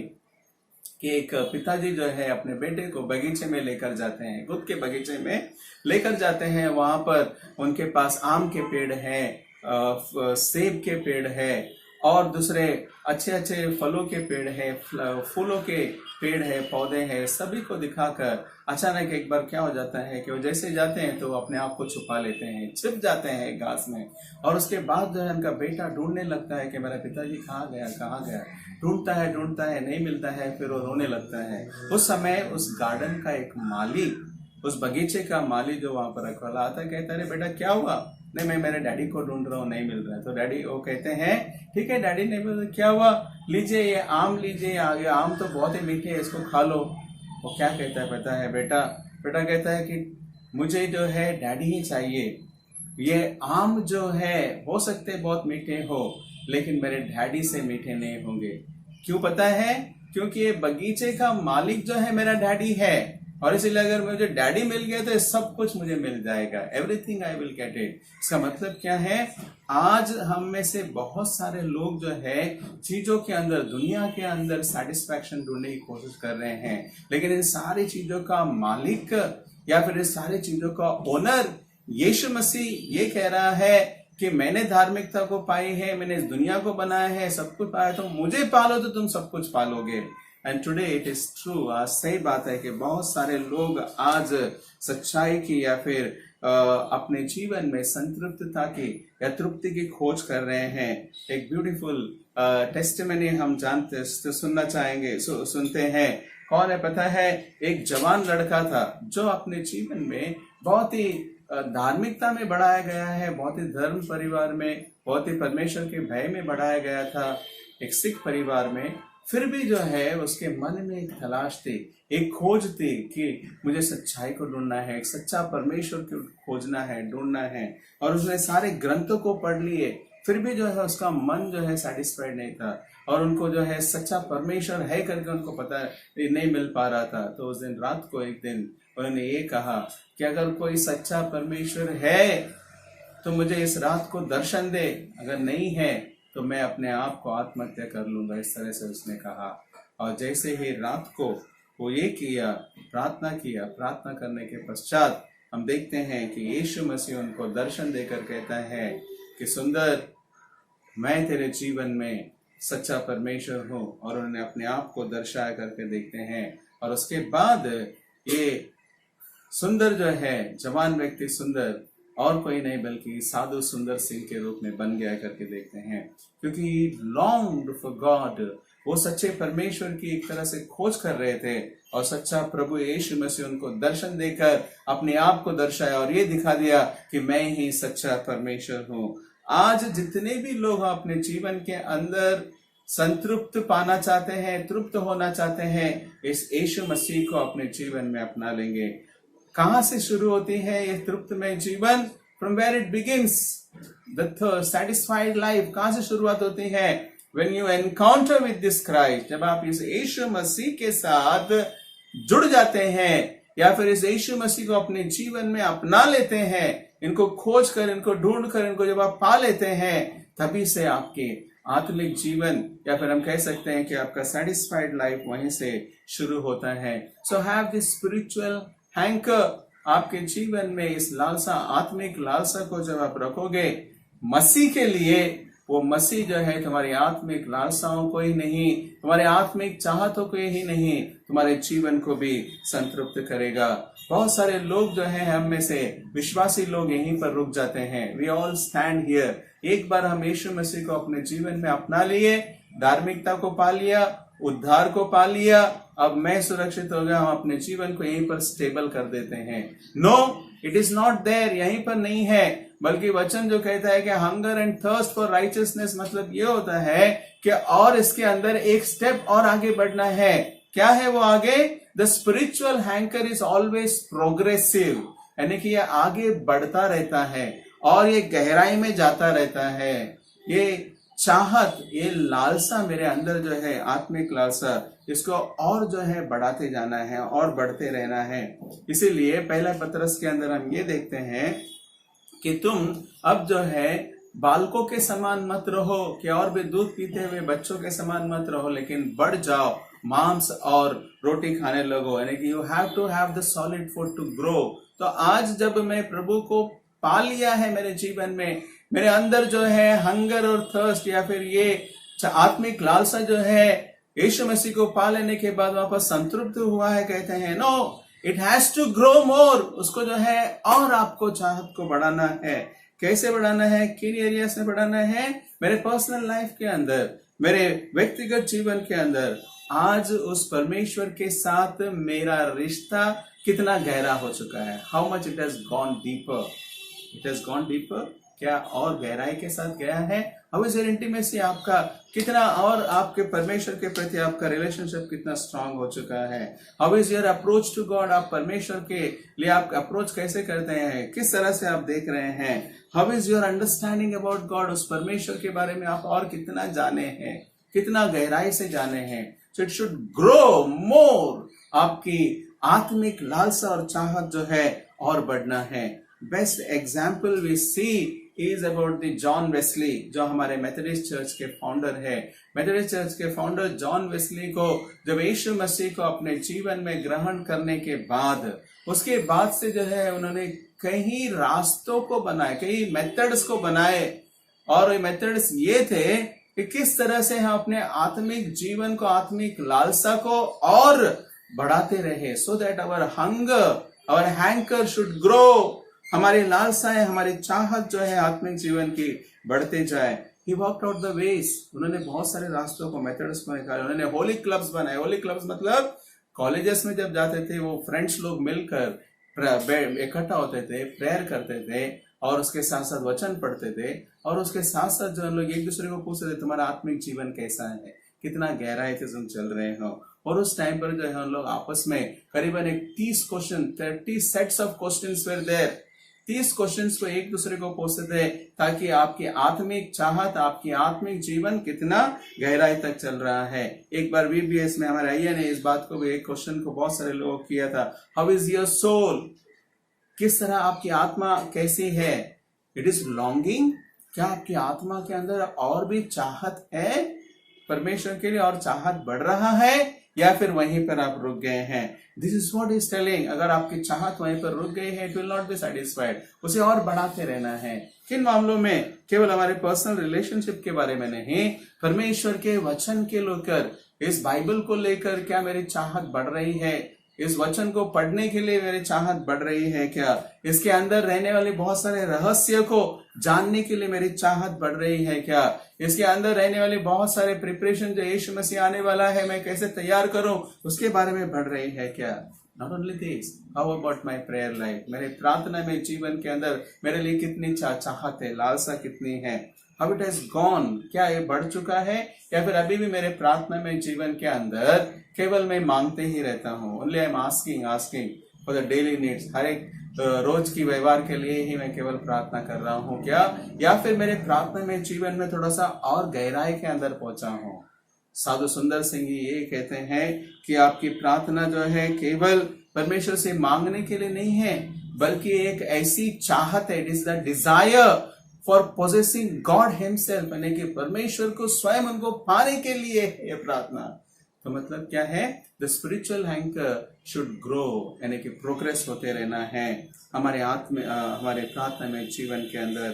कि एक पिताजी जो है अपने बेटे को बगीचे में लेकर जाते हैं, खुद के बगीचे में लेकर जाते हैं. वहां पर उनके पास आम के पेड़ हैं, सेब के पेड़ है और दूसरे अच्छे अच्छे फलों के पेड़ है, फूलों के पेड़ है, पौधे हैं. सभी को दिखाकर अचानक एक बार क्या हो जाता है कि वो जैसे जाते हैं तो अपने आप को छुपा लेते हैं, छिप जाते हैं घास में. और उसके बाद जो है उनका बेटा ढूंढने लगता है कि मेरा पिताजी कहाँ गया. ढूंढता है, नहीं मिलता है. फिर वो रोने लगता है. उस समय उस गार्डन का एक माली, उस बगीचे का माली जो वहां पर रखवाला आता है, कहता है बेटा क्या हुआ? नहीं, मैं मेरे डैडी को ढूंढ रहा हूँ, नहीं मिल रहा है. तो डैडी वो कहते हैं ठीक है डैडी नहीं मिल रहा, क्या हुआ? लीजिए ये आम लीजिए, आगे आम तो बहुत ही मीठे है, इसको खा लो. वो क्या कहता है पता है? बेटा बेटा कहता है कि मुझे जो है डैडी ही चाहिए। ये आम जो है हो सकते बहुत मीठे हो, लेकिन मेरे डैडी से मीठे नहीं होंगे। क्यों पता है? क्योंकि ये बगीचे का मालिक जो है मेरा डैडी है, और इसीलिए अगर मुझे डैडी मिल गया तो सब कुछ मुझे मिल जाएगा, everything I will get it. इसका मतलब क्या है? आज हम में से बहुत सारे लोग जो है चीजों के अंदर, दुनिया के अंदर सेटिस्फैक्शन ढूंढने की कोशिश कर रहे हैं, लेकिन इन सारी चीजों का मालिक या फिर इस सारी चीजों का ओनर यीशु मसीह ये कह रहा है कि मैंने धार्मिकता को पाई है, मैंने इस दुनिया को बनाया है, सब कुछ पाया, तो मुझे पालो तो तुम सब कुछ पालोगे। And today it is true. आज सही बात है कि बहुत सारे लोग आज सच्चाई की या फिर अपने जीवन में संतृप्तता की या तृप्ति की खोज कर रहे हैं। एक ब्यूटीफुल टेस्टिमनी हम जानते सुनना चाहेंगे, सुनते हैं। कौन है पता है? एक जवान लड़का था जो अपने जीवन में बहुत ही धार्मिकता में बढ़ाया गया है, बहुत ही धर्म परिवार में, बहुत ही परमेश्वर के भय में बढ़ाया गया था, एक सिख परिवार में। फिर भी जो है उसके मन में एक तलाश थी, एक खोज थी कि मुझे सच्चाई को ढूंढना है, एक सच्चा परमेश्वर को खोजना है, ढूंढना है। और उसने सारे ग्रंथों को पढ़ लिए, फिर भी जो है उसका मन जो है सेटिस्फाइड नहीं था, और उनको जो है सच्चा परमेश्वर है करके उनको पता नहीं मिल पा रहा था। तो उस दिन रात को एक दिन उन्होंने ये कहा कि अगर कोई सच्चा परमेश्वर है तो मुझे इस रात को दर्शन दे, अगर नहीं है तो मैं अपने आप को आत्महत्या कर लूंगा। इस तरह से उसने कहा। और जैसे ही रात को वो ये किया, प्रार्थना करने के पश्चात हम देखते हैं कि यीशु मसीह उनको दर्शन देकर कहता है कि सुंदर, मैं तेरे जीवन में सच्चा परमेश्वर हूँ। और उन्होंने अपने आप को दर्शाया करके देखते हैं। और उसके बाद ये सुंदर जो है, जवान व्यक्ति सुंदर और कोई नहीं बल्कि साधु सुंदर सिंह के रूप में बन गया करके देखते हैं। क्योंकि लॉन्ग्ड फॉर गॉड, वो सच्चे परमेश्वर की एक तरह से खोज कर रहे थे, और सच्चा प्रभु यीशु मसीह उनको दर्शन देकर अपने आप को दर्शाया और ये दिखा दिया कि मैं ही सच्चा परमेश्वर हूँ। आज जितने भी लोग अपने जीवन के अंदर संतृप्त पाना चाहते हैं, तृप्त होना चाहते हैं, इस यीशु मसीह को अपने जीवन में अपना लेंगे। कहां से शुरू होती है ये तृप्त में जीवन? From where it begins the satisfied life. कहां से शुरुआत होती है? When you encounter with this Christ, जब आप इस यीशु मसीह के साथ जुड़ जाते हैं या फिर इस यीशु मसीह को अपने जीवन में अपना लेते हैं, इनको खोज कर, इनको ढूंढ कर, इनको जब आप पा लेते हैं, तभी से आपके आत्मिक जीवन या फिर हम कह सकते हैं कि आपका सेटिस्फाइड लाइफ वहीं से शुरू होता है। So have this spiritual hanker. आपके जीवन में इस लालसा, आत्मिक लालसा को जब आप रखोगे मसीह के लिए, वो मसीह जो है तुम्हारी आत्मिक लालसाओं को ही नहीं, तुम्हारे आत्मिक चाहतों को ही नहीं, तुम्हारे जीवन को भी संतृप्त करेगा। बहुत सारे लोग जो हैं, हम में से विश्वासी लोग यहीं पर रुक जाते हैं। We all stand here. एक बार हम यीशु मसीह को अपने जीवन में अपना लिए, धार्मिकता को पा लिया, उद्धार को पा लिया, अब मैं सुरक्षित हो गया, हम अपने जीवन को यहीं पर स्टेबल कर देते हैं। No, it is not there, यहीं पर नहीं है। बल्कि वचन जो कहता है कि hunger and thirst for righteousness, मतलब ये होता है कि और इसके अंदर एक स्टेप और आगे बढ़ना है। क्या है वो आगे? The spiritual hanker is always progressive, यानी कि ये आगे बढ़ता रहता है और ये गहराई में जाता रहता है। ये चाहत, ये लालसा मेरे अंदर जो है, आत्मिक लालसा, इसको और जो है बढ़ाते जाना है और बढ़ते रहना है। इसीलिए पहला पतरस के अंदर हम ये देखते हैं कि तुम अब जो है बालकों के समान मत रहो, कि और भी दूध पीते हुए बच्चों के समान मत रहो, लेकिन बढ़ जाओ, मांस और रोटी खाने लगो, यानी कि you have to have the solid food to grow. तो आज जब मैं प्रभु को पा लिया है मेरे जीवन में, मेरे अंदर जो है हंगर और थर्स्ट या फिर ये आत्मिक लालसा जो है, यीशु मसीह को पा लेने के बाद वापस संतृप्त हुआ है, कहते हैं no, it has to grow more. उसको जो है और आपको चाहत को बढ़ाना है। कैसे बढ़ाना है? किन एरियाज में बढ़ाना है? मेरे पर्सनल लाइफ के अंदर, मेरे व्यक्तिगत जीवन के अंदर। आज उस परमेश्वर के साथ मेरा रिश्ता कितना गहरा हो चुका है? How much it has gone deeper? It has gone deeper. क्या और गहराई के साथ गया है? How is your intimacy? आपका कितना और आपके परमेश्वर के प्रति आपका रिलेशनशिप कितना स्ट्रांग हो चुका है? How is your approach to God? आप परमेश्वर के लिए आप अप्रोच कैसे करते हैं? किस तरह से आप देख रहे हैं? How is your understanding about God? उस परमेश्वर के बारे में आप और कितना जाने हैं, कितना गहराई से जाने हैं? So it should grow more. आपकी आत्मिक लालसा और चाहत जो है और बढ़ना है। Best example we see is about the John Wesley, जो हमारे मेथोडिस्ट चर्च के फाउंडर है। मेथोडिस्ट चर्च के फाउंडर जॉन वेस्ली को जब यीशु मसीह को अपने जीवन में ग्रहण करने के बाद, उसके बाद से जो है उन्होंने कई रास्तों को बनाए, कई मेथड्स को बनाए, और ये मेथड्स ये थे कि किस तरह से हम अपने आत्मिक जीवन को, आत्मिक लालसा को और बढ़ाते रहे, so that our hunger, our hanker should grow. हमारी लालसाएं, हमारी चाहत जो है आत्मिक जीवन की बढ़ते जाए। He walked out the ways। उन्होंने बहुत सारे रास्तों को, मेथड्स को निकाले। उन्होंने होली क्लब्स बनाए। होली क्लब्स मतलब कॉलेजेस में जब जाते थे वो फ्रेंड्स लोग मिलकर इकट्ठा होते थे, प्रेयर करते थे और उसके साथ साथ वचन पढ़ते थे, और उसके साथ साथ जो लोग एक दूसरे को पूछते थे तुम्हारा आत्मिक जीवन कैसा है, कितना गहराई से तुम चल रहे हो। और उस टाइम पर जो है हम लोग आपस में करीबन 30 question, 30 sets of questions were there. 30 questions को एक दूसरे को पूछते थे ताकि आपकी आत्मिक चाहत, आपकी आत्मिक जीवन कितना गहराई तक चल रहा है। एक बार VBS में हमारे आइया ने इस बात को भी, एक क्वेश्चन को बहुत सारे लोगों को किया था, हाउ इज योर सोल? किस तरह आपकी आत्मा कैसी है? It is longing. क्या आपकी आत्मा के अंदर और भी चाहत है परमेश्वर के लिए, और चाहत बढ़ रहा है, या फिर वहीं पर आप रुक गए हैं? This is what is telling. अगर आपकी चाहत वहीं पर रुक गई है, it will not be satisfied. उसे और बढ़ाते रहना है। किन मामलों में? केवल हमारे पर्सनल रिलेशनशिप के बारे में नहीं, परमेश्वर के वचन के लेकर, इस बाइबल को लेकर क्या मेरी चाहत बढ़ रही है? इस वचन को पढ़ने के लिए मेरी चाहत बढ़ रही है क्या? इसके अंदर रहने वाले बहुत सारे रहस्य को जानने के लिए मेरी चाहत बढ़ रही है क्या? इसके अंदर रहने वाले बहुत सारे प्रिपरेशन जो यीशु मसीह आने वाला है, मैं कैसे तैयार करूं, उसके बारे में बढ़ रही है क्या? Not only this, how about my prayer life? मेरे प्रार्थना में जीवन के अंदर मेरे लिए कितनी चाहत है, लालसा कितनी है? How it has gone? क्या ये बढ़ चुका है, या फिर अभी भी मेरे प्रार्थना में जीवन के अंदर केवल मैं मांगते ही रहता हूँ? Only I am asking for the daily needs. हर एक रोज की व्यवहार के लिए ही मैं केवल प्रार्थना कर रहा हूँ क्या? या फिर मेरे प्रार्थना में जीवन में थोड़ा सा और गहराई के अंदर पहुंचा हूँ? साधु सुंदर सिंह जी ये कहते हैं कि आपकी प्रार्थना जो है केवल परमेश्वर से मांगने के लिए नहीं है, बल्कि एक ऐसी चाहत है, it is the desire for possessing God himself, यानी कि परमेश्वर को स्वयं उनको पाने के लिए ये प्रार्थना। तो मतलब क्या है? The spiritual hanker should grow, यानी कि प्रोग्रेस होते रहना है हमारे हमारे प्रार्थना में जीवन के अंदर।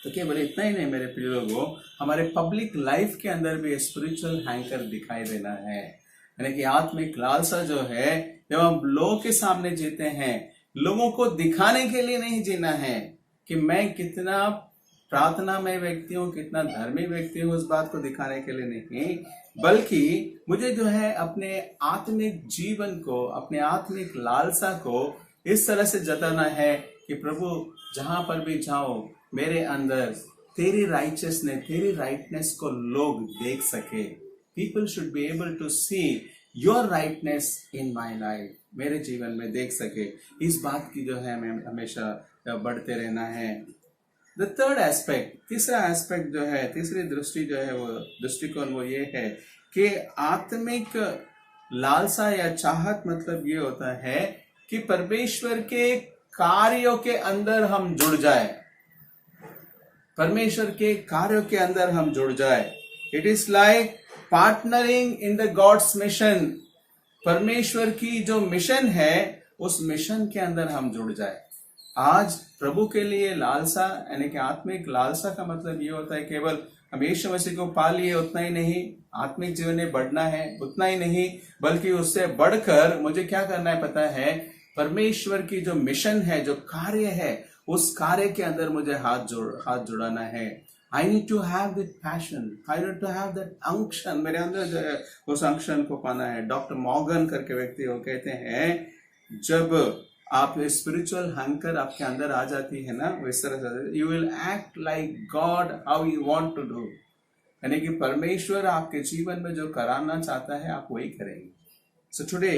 तो केवल इतना ही नहीं मेरे प्रिय लोगों, हमारे पब्लिक लाइफ के अंदर भी स्पिरिचुअल हैंकर दिखाई देना है। यानी कि आत्मिक लालसा जो है, जब हम लोगों के सामने जीते हैं, लोगों को दिखाने के लिए नहीं जीना है कि मैं कितना प्रार्थना में व्यक्ति हूँ, कितना धर्मी व्यक्ति हूँ, उस बात को दिखाने के लिए नहीं, बल्कि मुझे जो है अपने आत्मिक जीवन को, अपने आत्मिक लालसा को इस तरह से जताना है कि प्रभु जहां पर भी जाओ, मेरे अंदर तेरी राइचियसनेस, तेरी राइटनेस को लोग देख सके। People should be able to see your rightness in my life, मेरे जीवन में देख सके। इस बात की जो है हमें हमेशा बढ़ते रहना है। द थर्ड एस्पेक्ट, तीसरा एस्पेक्ट जो है, तीसरी दृष्टि जो है, वो दृष्टिकोण वो ये है कि आत्मिक लालसा या चाहत मतलब ये होता है कि परमेश्वर के कार्यों के अंदर हम जुड़ जाए, परमेश्वर के कार्यों के अंदर हम जुड़ जाए। It is like partnering in the gods mission. परमेश्वर की जो मिशन है, उस मिशन के अंदर हम जुड़ जाए। आज प्रभु के लिए लालसा, यानी कि आत्मिक लालसा का मतलब ये होता है केवल हम यीशु मसीह को पा लिए उतना ही नहीं, आत्मिक जीवन में बढ़ना है उतना ही नहीं, बल्कि उससे बढ़कर मुझे क्या करना है पता है? परमेश्वर की जो मिशन है, जो कार्य है, उस कार्य के अंदर मुझे हाथ जुड़ाना है। I need to have that passion, I need to have that unction, मेरे अंदर जो है उस अंक्शन को पाना है। डॉक्टर मॉर्गन करके व्यक्ति वो कहते हैं, जब आप स्पिरिचुअल हंकर आपके अंदर आ जाती है ना, इस तरह से you will act like God how you want to do, यानी कि परमेश्वर आपके जीवन में जो कराना चाहता है आप वही करेंगे। सो टुडे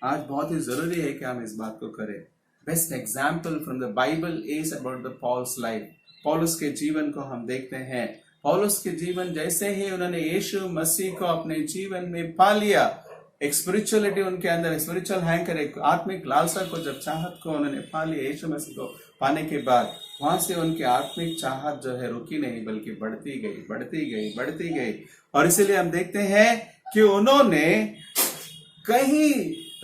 आज बहुत ही जरूरी है कि हम इस बात को करें। Best example from the Bible is about the Paul's life. पौलुस के जीवन को हम देखते हैं। पौलुस के जीवन जैसे ही उन्होंने यीशु मसीह को अपने जीवन में पा लिया, एक स्पिरिचुअलिटी उनके अंदर, स्पिरिचुअल हैंकर, एक आत्मिक लालसा को, जब चाहत को उन्होंने पा लिया यीशु मसीह को पाने के बाद, वहां से उनकी आत्मिक चाहत जो है रुकी नहीं, बल्कि बढ़ती गई, बढ़ती गई, बढ़ती गई। और इसीलिए हम देखते हैं कि उन्होंने कई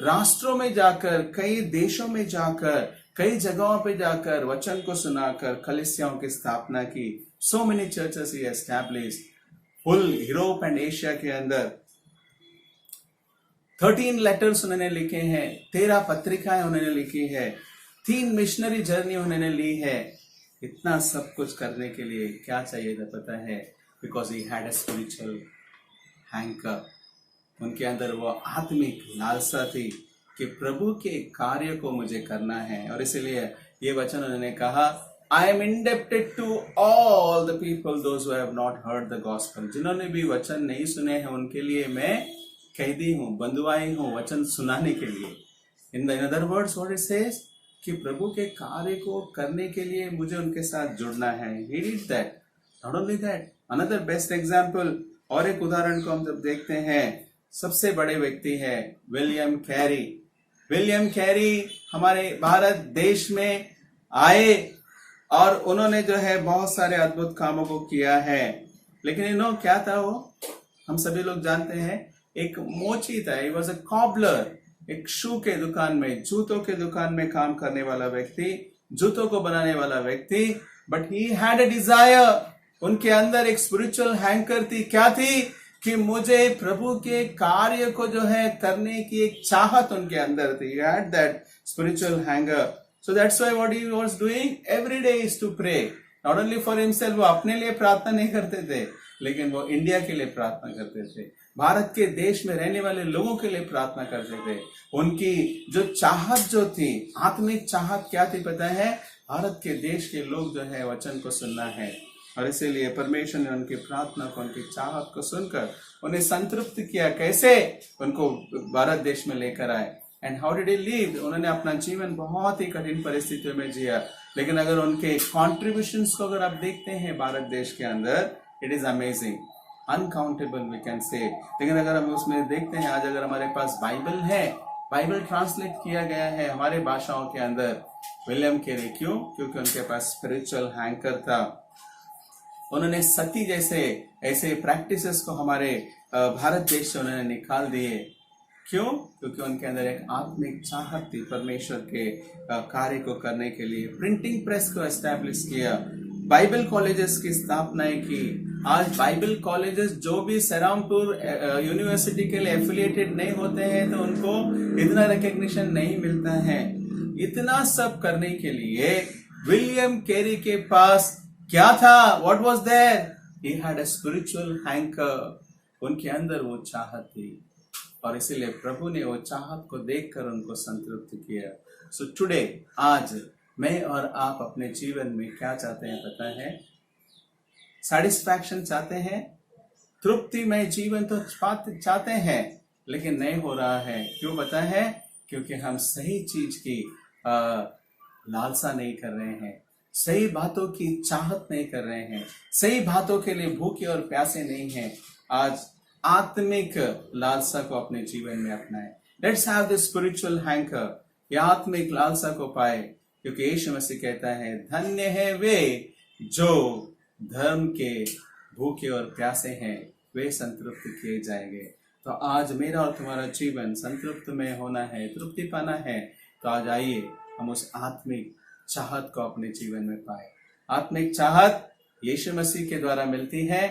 राष्ट्रों में जाकर, कई देशों में जाकर, कई जगहों पे जाकर वचन को सुनाकर कलीसियाओं की स्थापना की। So many churches he established. Full Europe and Asia के अंदर 13 लेटर्स उन्होंने लिखे हैं, 13 पत्रिकाएं उन्होंने लिखी है, 3 मिशनरी जर्नी उन्होंने ली है। इतना सब कुछ करने के लिए क्या चाहिए था पता है? Because he had a spiritual hanker. उनके अंदर वो आत्मिक लालसा थी कि प्रभु के कार्य को मुझे करना है। और इसलिए ये वचन उन्होंने कहा, I am indebted to all the people those who have not heard the gospel. जिन्होंने भी वचन नहीं सुने हैं उनके लिए मैं कैदी हूँ, बंधुआई हूँ वचन सुनाने के लिए। In other words what it says कि प्रभु के कार्य को करने के लिए मुझे उनके साथ जुड़ना है। He did that. Not only that, another best example, और एक उदाहरण को हम जब देखते हैं, सबसे बड़े व्यक्ति है विलियम कैरी। विलियम कैरी हमारे भारत देश में आए और उन्होंने जो है बहुत सारे अद्भुत कामों को किया है। लेकिन क्या था वो, हम सभी लोग जानते हैं, एक मोची था। ही वॉज अ कॉबलर, एक शू के दुकान में, जूतों के दुकान में काम करने वाला व्यक्ति, जूतों को बनाने वाला व्यक्ति। But he had a desire, उनके अंदर एक स्पिरिचुअल हैंकर थी। क्या थी? कि मुझे प्रभु के कार्य को जो है करने की एक चाहत उनके अंदर थी। He had that spiritual hunger. So that's why what he was doing every day is to pray. Not only for himself, वो अपने लिए प्रार्थना नहीं करते थे, लेकिन वो इंडिया के लिए प्रार्थना करते थे, भारत के देश में रहने वाले लोगों के लिए प्रार्थना करते थे। उनकी जो चाहत जो थी, आत्मिक चाहत क्या थी पता है? भारत के देश के लोग जो है वचन को सुनना है। और इसीलिए परमेश्वर ने उनकी प्रार्थना को, उनकी चाहत को सुनकर उन्हें संतृप्त किया। कैसे? उनको भारत देश में लेकर आए। And how did he leave? उन्होंने अपना जीवन बहुत ही कठिन परिस्थितियों में जिया। लेकिन अगर उनके कॉन्ट्रीब्यूशंस को अगर आप देखते हैं भारत देश के अंदर, it is amazing, uncountable we can say. लेकिन अगर हम उसमें देखते हैं, आज अगर हमारे पास बाइबल है, बाइबल ट्रांसलेट किया गया है हमारे भाषाओं के अंदर, विलियम कैरी। क्यों? क्योंकि उनके पास स्पिरिचुअल हैंकर था। उन्होंने सती जैसे ऐसे प्रैक्टिसेस को हमारे भारत देश से उन्होंने निकाल दिए। क्यों? क्योंकि उनके अंदर एक आत्मिक चाहत थी परमेश्वर के कार्य को करने के लिए। प्रिंटिंग प्रेस को एस्टैब्लिश किया, बाइबल कॉलेजेस की स्थापना की। आज बाइबल कॉलेजेस जो भी सरामपुर यूनिवर्सिटी के लिए एफिलिएटेड नहीं होते हैं तो उनको इतना रिकग्निशन नहीं मिलता है। इतना सब करने के लिए विलियम कैरी के पास क्या था? What was there? He had a spiritual hanker. उनके अंदर वो चाहत थी और इसीलिए प्रभु ने वो चाहत को देखकर उनको संतृप्त किया। So today, आज मैं और आप अपने जीवन में क्या चाहते हैं पता है? सेटिस्फैक्शन चाहते हैं, तृप्तिमय जीवन तो चाहते हैं, लेकिन नहीं हो रहा है। क्यों पता है? क्योंकि हम सही चीज की लालसा नहीं कर रहे हैं, सही बातों की चाहत नहीं कर रहे हैं, सही बातों के लिए भूखे और प्यासे नहीं हैं। आज आत्मिक लालसा को अपने जीवन में अपनाएं। Let's have the spiritual hanker, ये आत्मिक लालसा को पाए, क्योंकि यीशु मसीह कहता है, धन्य है वे जो धर्म के भूखे और प्यासे हैं, वे संतृप्त किए जाएंगे। तो आज मेरा और तुम्हारा जीवन संतृप्त में होना है, तृप्ति पाना है, तो आज आइए हम उस आत्मिक चाहत को अपने जीवन में पाए। आत्मिक चाहत यीशु मसीह के द्वारा मिलती है।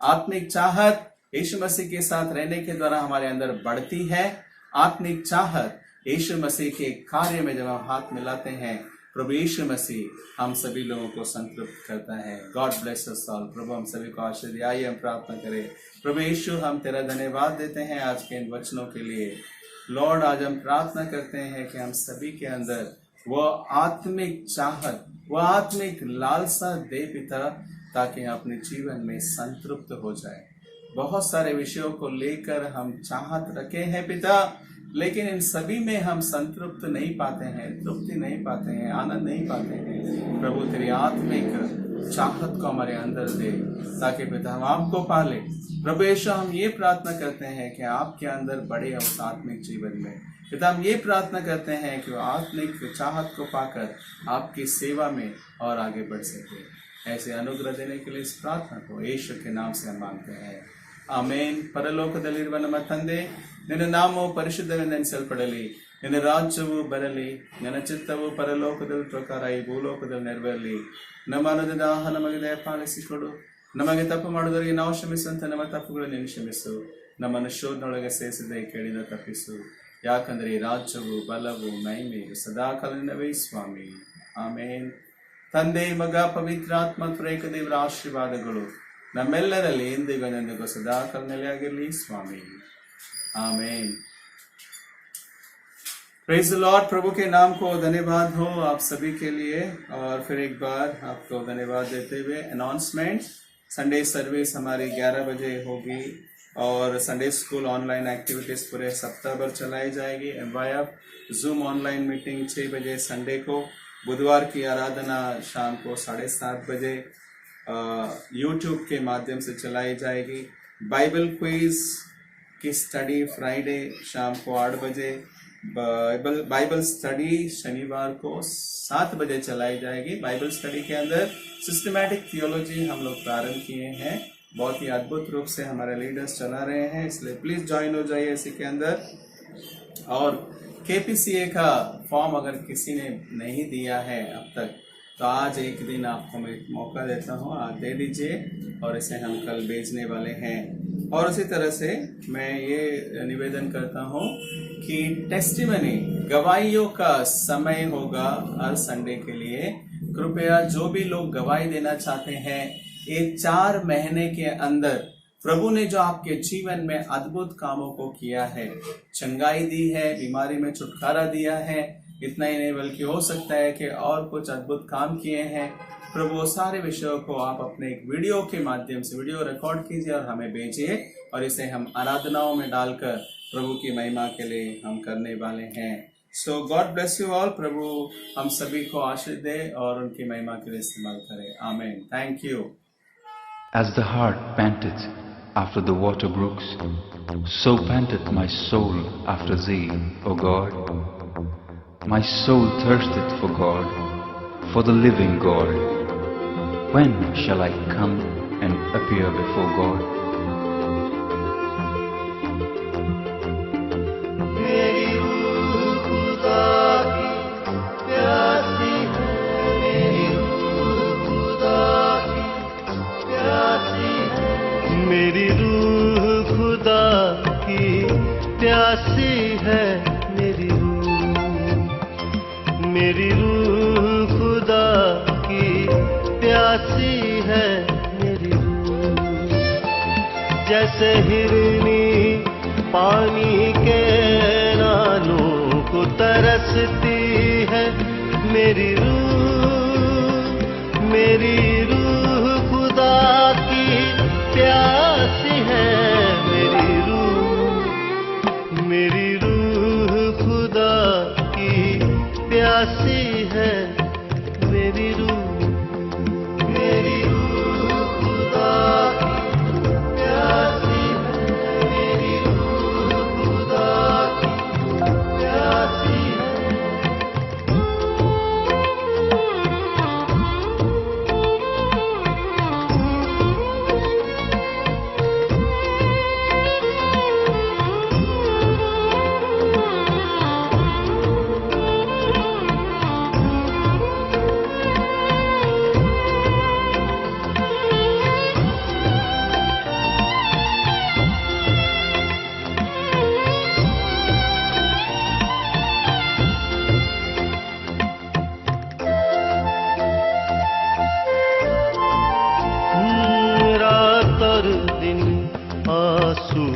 आत्मिक चाहत यीशु मसीह के साथ रहने के द्वारा हमारे अंदर बढ़ती है। आत्मिक चाहत यीशु मसीह के कार्य में जब हम हाथ मिलाते हैं, प्रभु यीशु मसीह हम सभी लोगों को संतृप्त करता है। God bless us all. प्रभु हम सभी को आशीर्वाद दिए। आइए हम प्रार्थना करें। प्रभु यीशु, हम तेरा धन्यवाद देते हैं आज के इन वचनों के लिए। लॉर्ड, आज हम प्रार्थना करते हैं कि हम सभी के अंदर वो आत्मिक चाहत, वो आत्मिक लालसा दे पिता, ताकि हम अपने जीवन में संतृप्त हो जाए। बहुत सारे विषयों को लेकर हम चाहत रखे हैं पिता, लेकिन इन सभी में हम संतृप्त नहीं पाते हैं, तृप्ति नहीं पाते हैं, आनंद नहीं पाते हैं। प्रभु तेरी आत्मिक चाहत को हमारे अंदर दे, ताकि पिता हम आपको पाले। प्रभु यीशु, हम ये प्रार्थना करते हैं कि आपके अंदर बढ़े उस आत्मिक जीवन में। पिता, हम ये प्रार्थना करते हैं कि वो आत्मिक चाहत को पाकर आपकी सेवा में और आगे बढ़ सके। ऐसे अनुग्रह देने के लिए इस प्रार्थना को यीशु के नाम से हम मांगते हैं, ಆಮೇನ್. ಪರಲೋಕದಲ್ಲಿರುವ ನಮ್ಮ ತಂದೆ, ನಿನ್ನ ನಾಮವು ಪರಿಶುದ್ಧವೆಂದೆನಿಸಲ್ಪಡಲಿ, ನಿನ್ನ ರಾಜ್ಯವು ಬರಲಿ, ನಿನ್ನ ಚಿತ್ತವು ಪರಲೋಕದಲ್ಲಿ ಪ್ರಕಾರ ಈ ಭೂಲೋಕದಲ್ಲಿ ನೆರವೇರಲಿ. ನಮ್ಮ ಅನ್ನದ ಆಹಾರ ನಮಗೆ ದಯಪಾಲಿಸಿಕೊಡು, ನಮಗೆ ತಪ್ಪು ಮಾಡುವುದರಿಗೆ ನಾವು ಕ್ಷಮಿಸುವಂತೆ ನಮ್ಮ ತಪ್ಪುಗಳನ್ನು ನೀನು ಕ್ಷಮಿಸು, ನಮ್ಮನ್ನು ಶೋಧನೊಳಗೆ ಸೇರಿಸದೆ ಕೇಳಿದ ತಪ್ಪಿಸು, ಯಾಕಂದರೆ ಈ ರಾಜ್ಯವು ಬಲವು ಮಹಿಮೆಯು ಸದಾಕಾಲವೇ ಸ್ವಾಮಿ. ಆಮೇನ್. ತಂದೆ, ಮಗ, ಪವಿತ್ರಾತ್ಮ ತ್ರೇಕ ದೇವರ ಆಶೀರ್ವಾದಗಳು ನಮ್ಮೆಲ್ಲರಲ್ಲಿ ಎಂದಿಗೂ ನೆಂದಿಗೂ ಸದಾಕಾಲ ನೆಲೆಯಾಗಿರಲಿ ಸ್ವಾಮಿ. आमीन. Praise the Lord. प्रभु के नाम को धन्यवाद हो आप सभी के लिए। और फिर एक बार आपको धन्यवाद देते हुए अनाउंसमेंट, संडे सर्विस हमारी 11 बजे होगी और संडे स्कूल ऑनलाइन एक्टिविटीज़ पूरे सप्ताह भर चलाई जाएगी। MYF जूम ऑनलाइन मीटिंग 6 बजे संडे को, बुधवार की आराधना शाम को 7:30 बजे यूट्यूब के माध्यम से चलाई जाएगी। बाइबल क्विज की स्टडी फ्राइडे शाम को 8 बजे, बाइबल स्टडी शनिवार को 7 बजे चलाई जाएगी। बाइबल स्टडी के अंदर सिस्टमैटिक थियोलॉजी हम लोग प्रारंभ किए हैं, बहुत ही अद्भुत रूप से हमारे लीडर्स चला रहे हैं, इसलिए प्लीज़ ज्वाइन हो जाइए इसी के अंदर। और KPCA का फॉर्म अगर किसी ने नहीं दिया है अब तक, तो आज एक दिन आपको मैं मौका देता हूँ, आज दे दीजिए और इसे हम कल भेजने वाले हैं। और उसी तरह से मैं ये निवेदन करता हूँ कि टेस्टिमनी, गवाहियों का समय होगा हर संडे के लिए। कृपया जो भी लोग गवाही देना चाहते हैं, ये 4 महीने के अंदर प्रभु ने जो आपके जीवन में अद्भुत कामों को किया है, चंगाई दी है, बीमारी में छुटकारा दिया है, इतना ही नहीं बल्कि हो सकता है कि और कुछ अद्भुत काम किए हैं। प्रभु सारे विषयों को आप अपने एक वीडियो के माध्यम से वीडियो रिकॉर्ड कीजिए और हमें भेजिए, और इसे हम आराधनाओं में डालकर प्रभु की महिमा के लिए हम करने वाले हैं। सो गॉड ब्लेस यू ऑल. प्रभु हम सभी को आशीष दे और उनकी महिमा के लिए इस्तेमाल करें. आमीन. Thank you. As the hart panteth after the water brooks, so panteth my soul after thee, O God. My soul thirsteth for God, for the living God. When shall I come and appear before God? मेरी रूह खुदा की प्यासी है, मेरी रूह खुदा की प्यासी है, मेरी रूह खुदा की प्यासी है, मेरी रूह खुदा की प्यासी है, मेरी रूह जैसे हिरनी पानी के नालों को तरसती है, मेरी रूह खुदा की प्यासी है, मेरी रूह खुदा की प्यासी है, मेरी रूह खुदा की प्यासी है, मेरी रूह खुदा की प्यासी है।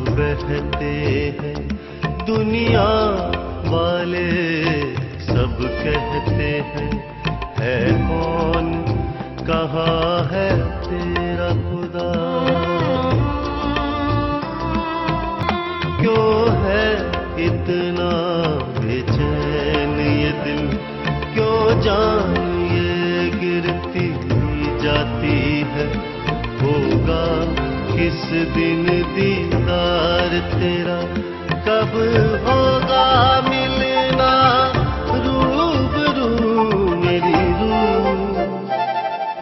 बहते हैं दुनिया वाले सब कहते हैं है कौन, कहाँ है तेरा खुदा। क्यों है इतना बेचैन ये दिल, क्यों जान ये गिरती जाती है। होगा किस दिन दीदार तेरा, कब होगा मिलना रूबरू।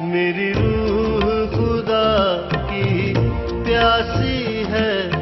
मेरी रूह खुदा की प्यासी है।